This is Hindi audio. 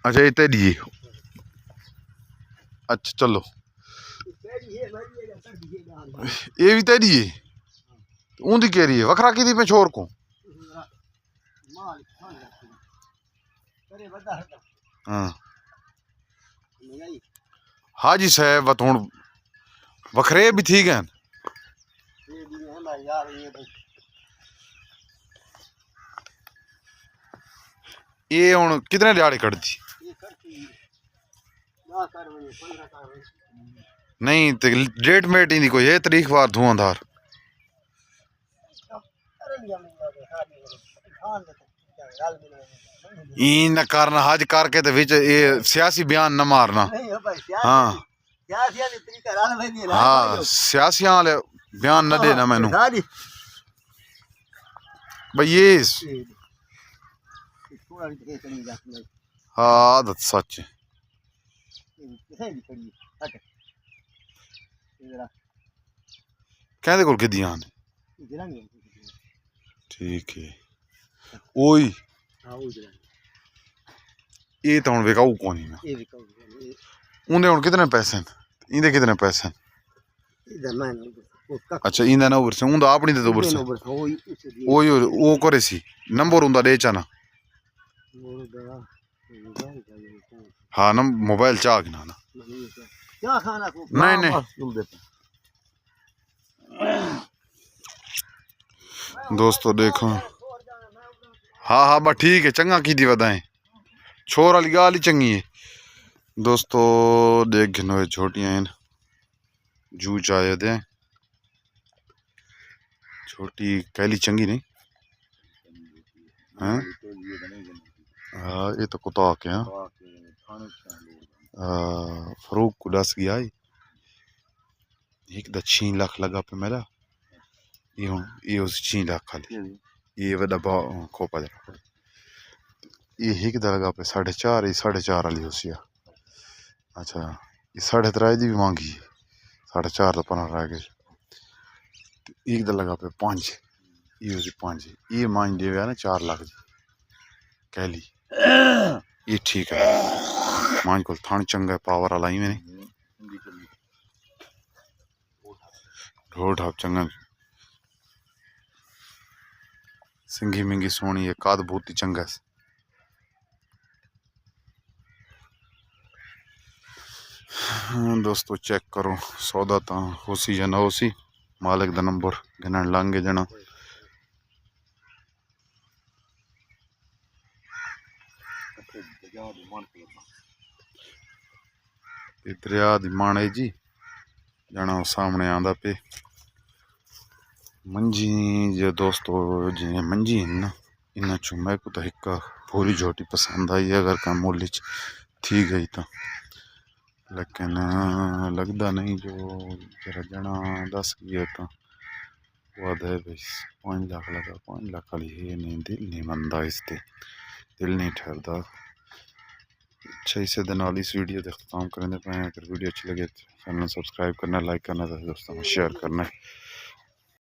अच्छा ये तेरी है। अच्छा चलो ये भी तेरी है। ऊंधी कह रही है वखरा की थी मैं छोर को। हाँ हाजी साहब हूँ वखरे भी थी गए। ये हूँ कितने दिहाड़ी कटती नहीं तो डेट मेट ही नहीं कोई है तारीख वार धुआंधार न करना हज करके तो विच ये सियासी बयान न मारना। हाँ हाँ सियासी वाले बयान न देना मैनू भाई ये हाँ आदत सच है। कहते कोल किदियां ठीक है ओई ये तो हूँ विकाऊ कौन ना उन्हें हूँ कितने पैसे इंदे कितने पैसे। अच्छा इंदा ना उबर से उंदा अपनी दे उबर से ओई वो करे सी नंबर उंदा दे चाना हाँ ना मोबाइल चाह ना नहीं नहीं दोस्तों देखो हाँ हाँ बस ठीक है चंगा की दी वधाएं छोर वाली गाल ही चंगी है। दोस्तों देख गिनो छोटियां हैं जू चाहे दे छोटी कैली चंगी नहीं हैं। हाँ ये तो कुत्ता के हाँ फरूक को दस गया एक दा 6 लाख लगा पे मेरा ये उस 6 लाख खाली ये वड़ा खोपा जरा ये एक दा लगा पे 4.5 ये 4.5 वाली उसी। अच्छा ये 3.5 दी भी मांगी 4.5 तो पना रह गए एक दा लगा पे 5 ये उसी 5 ये मान दे ना 4 लाख दी कहली ये ठीक है मान को थान चंगा पावर वाला ही मैंने ढोल ढाप चंगा सिंगी मिंगी सोनी है काद भूती चंगा से। हाँ दोस्तों चेक करो सौदा तो होसी या ना होसी मालिक दा नंबर गिनन लांगे जना दरिया दी माने जी जाना सामने आंदा पे मंजी जो दोस्तों जिन्हें मंजी है ना इन्ना चू मैं को तो एक पूरी झोटी पसंद आई अगर का मूल्य थी गई तो लेकिन लगता नहीं जो जरा जना 10 गया तो वाद है भाई 5 लाख लगा 5 लाख वाली है नहीं दिल नहीं मनता इससे दिल नहीं ठहरता। अच्छा इसे दिन इस वीडियो का अख्ताम करने पाए अगर वीडियो अच्छी लगे तो चैनल सब्सक्राइब करना लाइक करना दोस्तों में शेयर करना।